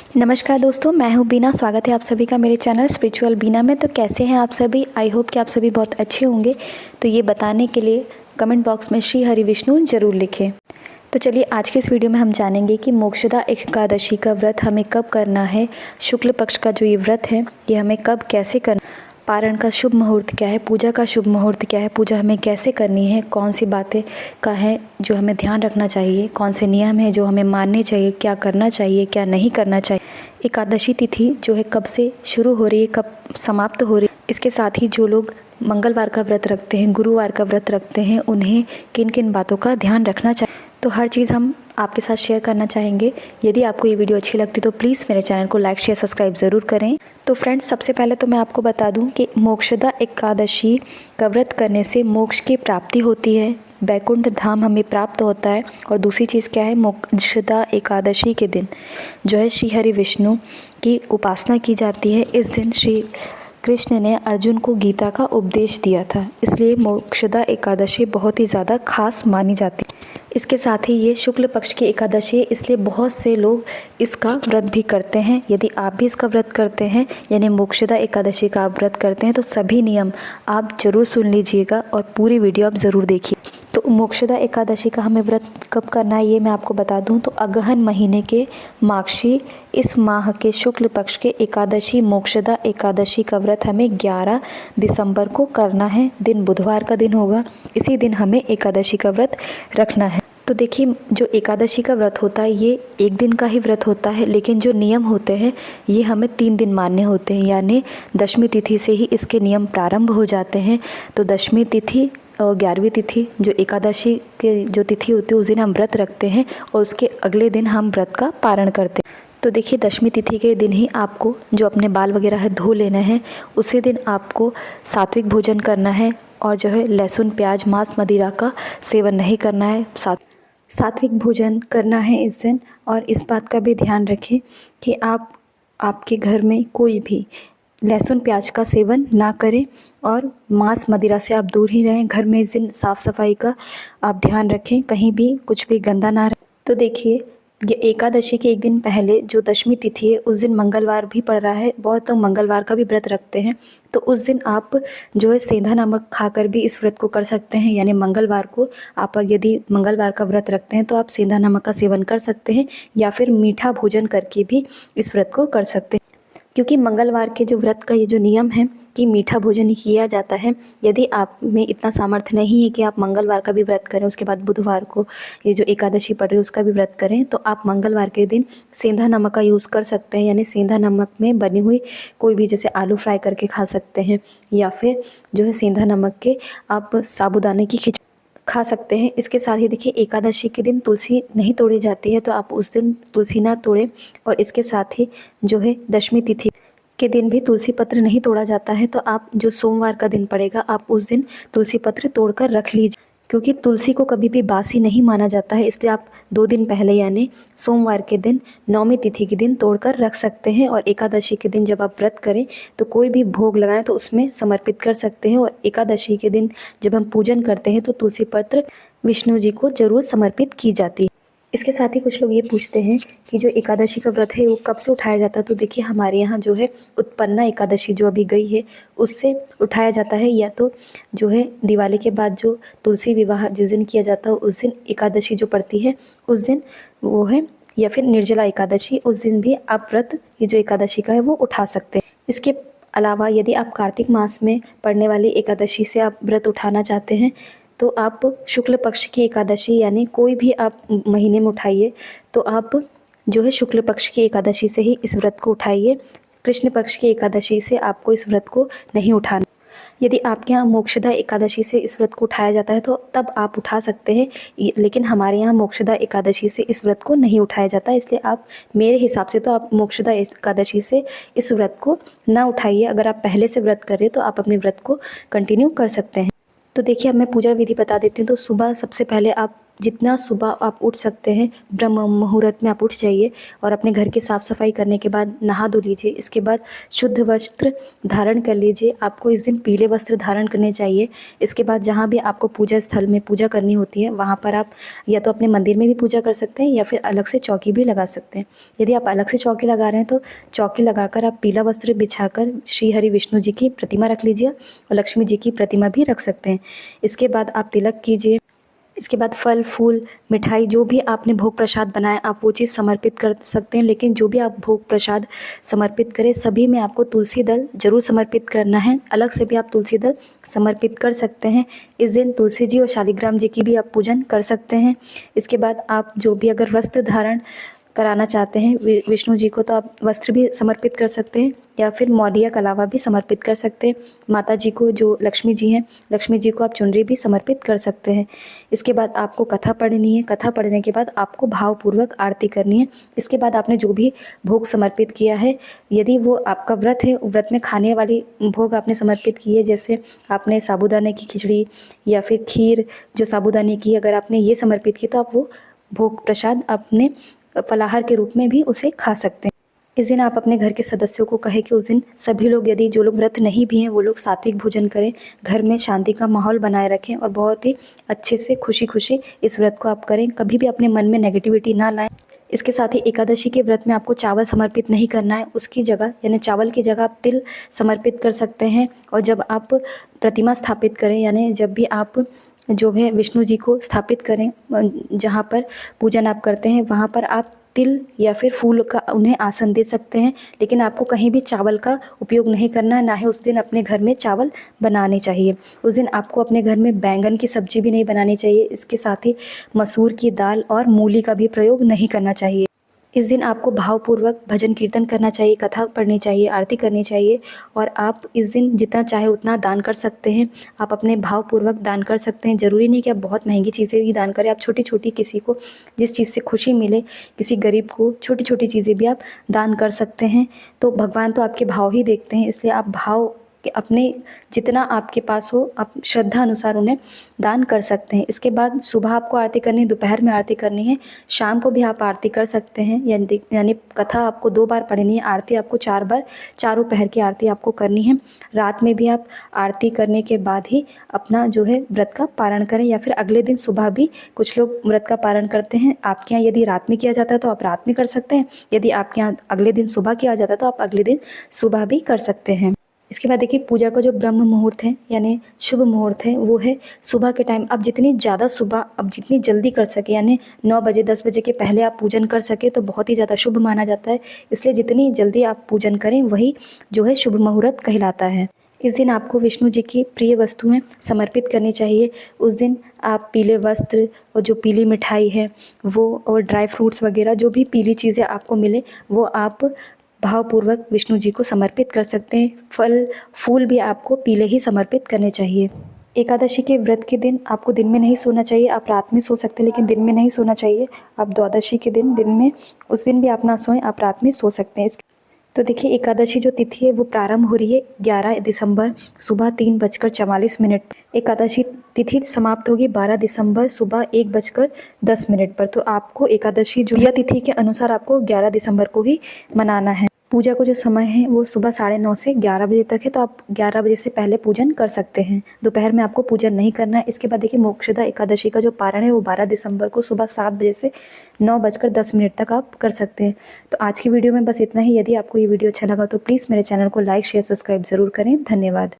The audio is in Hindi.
नमस्कार दोस्तों, मैं हूँ बीना। स्वागत है आप सभी का मेरे चैनल स्पिरिचुअल बीना में। तो कैसे हैं आप सभी? आई होप कि आप सभी बहुत अच्छे होंगे। तो ये बताने के लिए कमेंट बॉक्स में श्री हरि विष्णु जरूर लिखें। तो चलिए आज के इस वीडियो में हम जानेंगे कि मोक्षदा एकादशी का व्रत हमें कब करना है। शुक्ल पक्ष का जो ये व्रत है ये हमें कब कैसे करना, पारण का शुभ मुहूर्त क्या है, पूजा का शुभ मुहूर्त क्या है, पूजा हमें कैसे करनी है, कौन सी बातें का है जो हमें ध्यान रखना चाहिए, कौन से नियम है जो हमें मानने चाहिए, क्या करना चाहिए क्या नहीं करना चाहिए, एकादशी तिथि जो है कब से शुरू हो रही है, कब समाप्त हो रही है। इसके साथ ही जो लोग मंगलवार का व्रत रखते हैं, गुरुवार का व्रत रखते हैं, उन्हें किन किन बातों का ध्यान रखना चाहिए। तो हर चीज़ हम आपके साथ शेयर करना चाहेंगे। यदि आपको ये वीडियो अच्छी लगती तो प्लीज़ मेरे चैनल को लाइक शेयर सब्सक्राइब ज़रूर करें। तो फ्रेंड्स, सबसे पहले तो मैं आपको बता दूं कि मोक्षदा एकादशी का व्रत करने से मोक्ष की प्राप्ति होती है, बैकुंठ धाम हमें प्राप्त होता है। और दूसरी चीज़ क्या है, मोक्षदा एकादशी के दिन जो है श्री हरि विष्णु की उपासना की जाती है। इस दिन श्री कृष्ण ने अर्जुन को गीता का उपदेश दिया था, इसलिए मोक्षदा एकादशी बहुत ही ज़्यादा खास मानी जाती है। इसके साथ ही ये शुक्ल पक्ष की एकादशी है, इसलिए बहुत से लोग इसका व्रत भी करते हैं। यदि आप भी इसका व्रत करते हैं यानी मोक्षदा एकादशी का आप व्रत करते हैं तो सभी नियम आप ज़रूर सुन लीजिएगा और पूरी वीडियो आप ज़रूर देखिए। तो मोक्षदा एकादशी का हमें व्रत कब करना है ये मैं आपको बता दूं। तो अगहन महीने के माक्षी इस माह के शुक्ल पक्ष के एकादशी मोक्षदा एकादशी का व्रत हमें 11 दिसंबर को करना है। दिन बुधवार का दिन होगा, इसी दिन हमें एकादशी का व्रत रखना है। तो देखिए, जो एकादशी का व्रत होता है ये एक दिन का ही व्रत होता है, लेकिन जो नियम होते हैं ये हमें 3 दिन मानने होते हैं। यानी दशमी तिथि से ही इसके नियम प्रारंभ हो जाते हैं। तो दशमी तिथि और 11वीं तिथि जो एकादशी के जो तिथि होती है उस दिन हम व्रत रखते हैं और उसके अगले दिन हम व्रत का पारण करते हैं। तो देखिए, दशमी तिथि के दिन ही आपको जो अपने बाल वगैरह है धो लेना है। उसी दिन आपको सात्विक भोजन करना है और जो है लहसुन प्याज मांस मदिरा का सेवन नहीं करना है। सात्विक भोजन करना है इस दिन। और इस बात का भी ध्यान रखें कि आपके घर में कोई भी लहसुन प्याज का सेवन ना करें और मांस मदिरा से आप दूर ही रहें। घर में इस दिन साफ़ सफाई का आप ध्यान रखें, कहीं भी कुछ भी गंदा ना रहे। तो देखिए, ये एकादशी के एक दिन पहले जो दशमी तिथि है उस दिन मंगलवार भी पड़ रहा है। बहुत लोग मंगलवार का भी व्रत रखते हैं, तो उस दिन आप जो है सेंधा नमक खाकर भी इस व्रत को कर सकते हैं। यानी मंगलवार को आप यदि मंगलवार का व्रत रखते हैं तो आप सेंधा नमक का सेवन कर सकते हैं या फिर मीठा भोजन करके भी इस व्रत को कर सकते हैं। क्योंकि मंगलवार के जो व्रत का ये जो नियम है कि मीठा भोजन ही किया जाता है। यदि आप में इतना सामर्थ्य नहीं है कि आप मंगलवार का भी व्रत करें, उसके बाद बुधवार को ये जो एकादशी पड़ रही है उसका भी व्रत करें, तो आप मंगलवार के दिन सेंधा नमक का यूज़ कर सकते हैं। यानी सेंधा नमक में बनी हुई कोई भी, जैसे आलू फ्राई करके खा सकते हैं या फिर जो है सेंधा नमक के आप साबूदाने की खिचड़ी खा सकते हैं। इसके साथ ही देखिए, एकादशी के दिन तुलसी नहीं तोड़ी जाती है, तो आप उस दिन तुलसी ना तोड़ें। और इसके साथ ही जो है दशमी तिथि के दिन भी तुलसी पत्र नहीं तोड़ा जाता है, तो आप जो सोमवार का दिन पड़ेगा आप उस दिन तुलसी पत्र तोड़कर रख लीजिए। क्योंकि तुलसी को कभी भी बासी नहीं माना जाता है, इसलिए आप 2 दिन पहले यानी सोमवार के दिन नौमी तिथि के दिन तोड़कर रख सकते हैं। और एकादशी के दिन जब आप व्रत करें तो कोई भी भोग लगाएं तो उसमें समर्पित कर सकते हैं। और एकादशी के दिन जब हम पूजन करते हैं तो तुलसी पत्र विष्णु जी को जरूर समर्पित की जाती है। इसके साथ ही कुछ लोग ये पूछते हैं कि जो एकादशी का व्रत है वो कब से उठाया जाता है। तो देखिए, हमारे यहाँ जो है उत्पन्ना एकादशी जो अभी गई है उससे उठाया जाता है, या तो जो है दिवाली के बाद जो तुलसी विवाह जिस दिन किया जाता है उस दिन एकादशी जो पड़ती है उस दिन वो है, या फिर निर्जला एकादशी, उस दिन भी आप व्रत ये जो एकादशी का है वो उठा सकते हैं। इसके अलावा यदि आप कार्तिक मास में पड़ने वाली एकादशी से आप व्रत उठाना चाहते हैं तो आप शुक्ल पक्ष की एकादशी यानी कोई भी आप महीने में उठाइए, तो आप जो है शुक्ल पक्ष की एकादशी से ही इस व्रत को उठाइए। कृष्ण पक्ष की एकादशी से आपको इस व्रत को नहीं उठाना। यदि आपके यहाँ मोक्षदा एकादशी से इस व्रत को उठाया जाता है तो तब आप उठा सकते हैं, लेकिन हमारे यहाँ मोक्षदा एकादशी से इस व्रत को नहीं उठाया जाता, इसलिए आप मेरे हिसाब से तो आप मोक्षदा एकादशी से इस व्रत को ना उठाइए। अगर आप पहले से व्रत कर रहे हैं तो आप अपने व्रत को कंटिन्यू कर सकते हैं। तो देखिए, अब मैं पूजा विधि बता देती हूँ। तो सुबह सबसे पहले आप जितना सुबह आप उठ सकते हैं ब्रह्म मुहूर्त में आप उठ जाइए और अपने घर की साफ़ सफाई करने के बाद नहा धो लीजिए। इसके बाद शुद्ध वस्त्र धारण कर लीजिए। आपको इस दिन पीले वस्त्र धारण करने चाहिए। इसके बाद जहाँ भी आपको पूजा स्थल में पूजा करनी होती है वहाँ पर आप या तो अपने मंदिर में भी पूजा कर सकते हैं या फिर अलग से चौकी भी लगा सकते हैं। यदि आप अलग से चौकी लगा रहे हैं तो चौकी लगाकर आप पीला वस्त्र बिछाकर श्री हरि विष्णु जी की प्रतिमा रख लीजिए और लक्ष्मी जी की प्रतिमा भी रख सकते हैं। इसके बाद आप तिलक कीजिए। इसके बाद फल फूल मिठाई जो भी आपने भोग प्रसाद बनाया आप वो चीज़ समर्पित कर सकते हैं। लेकिन जो भी आप भोग प्रसाद समर्पित करें सभी में आपको तुलसी दल ज़रूर समर्पित करना है। अलग से भी आप तुलसी दल समर्पित कर सकते हैं। इस दिन तुलसी जी और शालिग्राम जी की भी आप पूजन कर सकते हैं। इसके बाद आप जो भी अगर वस्त्र धारण कराना चाहते हैं विष्णु जी को तो आप वस्त्र भी समर्पित कर सकते हैं या फिर मौलिया कलावा भी समर्पित कर सकते हैं। माता जी को जो लक्ष्मी जी हैं लक्ष्मी जी को आप चुनरी भी समर्पित कर सकते हैं। इसके बाद आपको कथा पढ़नी है। कथा पढ़ने के बाद आपको भावपूर्वक आरती करनी है। इसके बाद आपने जो भी भोग समर्पित किया है यदि वो आपका व्रत है व्रत में खाने वाली भोग आपने समर्पित की है जैसे आपने साबूदाने की खिचड़ी या फिर खीर जो साबूदाने की अगर आपने ये समर्पित की तो आप वो भोग प्रसाद अपने फलाहार के रूप में भी उसे खा सकते हैं। इस दिन आप अपने घर के सदस्यों को कहें कि उस दिन सभी लोग यदि जो लोग व्रत नहीं भी हैं वो लोग सात्विक भोजन करें, घर में शांति का माहौल बनाए रखें और बहुत ही अच्छे से खुशी खुशी इस व्रत को आप करें। कभी भी अपने मन में नेगेटिविटी ना लाएं। इसके साथ ही एकादशी के व्रत में आपको चावल समर्पित नहीं करना है। उसकी जगह यानी चावल की जगह आप तिल समर्पित कर सकते हैं। और जब आप प्रतिमा स्थापित करें यानी जब भी आप जो है विष्णु जी को स्थापित करें जहाँ पर पूजन आप करते हैं वहाँ पर आप तिल या फिर फूल का उन्हें आसन दे सकते हैं। लेकिन आपको कहीं भी चावल का उपयोग नहीं करना है, ना ही उस दिन अपने घर में चावल बनाने चाहिए। उस दिन आपको अपने घर में बैंगन की सब्जी भी नहीं बनानी चाहिए। इसके साथ ही मसूर की दाल और मूली का भी प्रयोग नहीं करना चाहिए। इस दिन आपको भावपूर्वक भजन कीर्तन करना चाहिए, कथा पढ़नी चाहिए, आरती करनी चाहिए और आप इस दिन जितना चाहे उतना दान कर सकते हैं। आप अपने भावपूर्वक दान कर सकते हैं। ज़रूरी नहीं कि आप बहुत महंगी चीज़ें ही दान करें। आप छोटी छोटी किसी को जिस चीज़ से खुशी मिले किसी गरीब को छोटी छोटी चीज़ें भी आप दान कर सकते हैं। तो भगवान तो आपके भाव ही देखते हैं, इसलिए आप भाव कि अपने जितना आपके पास हो आप श्रद्धा अनुसार उन्हें दान कर सकते हैं। इसके बाद सुबह आपको आरती करनी है, दोपहर में आरती करनी है, शाम को भी आप आरती कर सकते हैं। यानी कथा आपको 2 बार पढ़नी है, आरती आपको 4 बार चारों पहर की आरती आपको करनी है। रात में भी आप आरती करने के बाद ही अपना जो है व्रत का पारण करें या फिर अगले दिन सुबह भी कुछ लोग व्रत का पारण करते हैं। आपके यहाँ यदि रात में किया जाता है तो आप रात में कर सकते हैं। यदि आपके यहाँ अगले दिन सुबह किया जाता है तो आप अगले दिन सुबह भी कर सकते हैं। इसके बाद देखिए पूजा का जो ब्रह्म मुहूर्त है यानी शुभ मुहूर्त है वो है सुबह के टाइम। आप जितनी ज़्यादा सुबह आप जितनी जल्दी कर सके यानी 9 बजे 10 बजे के पहले आप पूजन कर सके तो बहुत ही ज़्यादा शुभ माना जाता है। इसलिए जितनी जल्दी आप पूजन करें वही जो है शुभ मुहूर्त कहलाता है। इस दिन आपको विष्णु जी की प्रिय वस्तुएं समर्पित करनी चाहिए। उस दिन आप पीले वस्त्र और जो पीली मिठाई है वो और ड्राई फ्रूट्स वगैरह जो भी पीली चीज़ें आपको मिले वो आप भावपूर्वक विष्णु जी को समर्पित कर सकते हैं। फल फूल भी आपको पीले ही समर्पित करने चाहिए। एकादशी के व्रत के दिन आपको दिन में नहीं सोना चाहिए। आप रात में सो सकते हैं लेकिन दिन में नहीं सोना चाहिए। आप द्वादशी के दिन में उस दिन भी आप ना सोएं, आप रात में सो सकते हैं। तो देखिए एकादशी जो तिथि है वो प्रारंभ हो रही है 11 दिसंबर सुबह 3:44। एकादशी तिथि समाप्त होगी 12 दिसंबर सुबह 1:10 पर। तो आपको एकादशी जो दिया तिथि के अनुसार आपको 11 दिसंबर को ही मनाना है। पूजा को जो समय है वो सुबह 9:30 से 11 बजे तक है। तो आप 11 बजे से पहले पूजन कर सकते हैं। दोपहर में आपको पूजन नहीं करना है। इसके बाद देखिए मोक्षदा एकादशी का जो पारण है वो 12 दिसंबर को सुबह 7 बजे से 9:10 तक आप कर सकते हैं। तो आज की वीडियो में बस इतना ही। यदि आपको ये वीडियो अच्छा लगा तो प्लीज़ मेरे चैनल को लाइक शेयर सब्सक्राइब ज़रूर करें। धन्यवाद।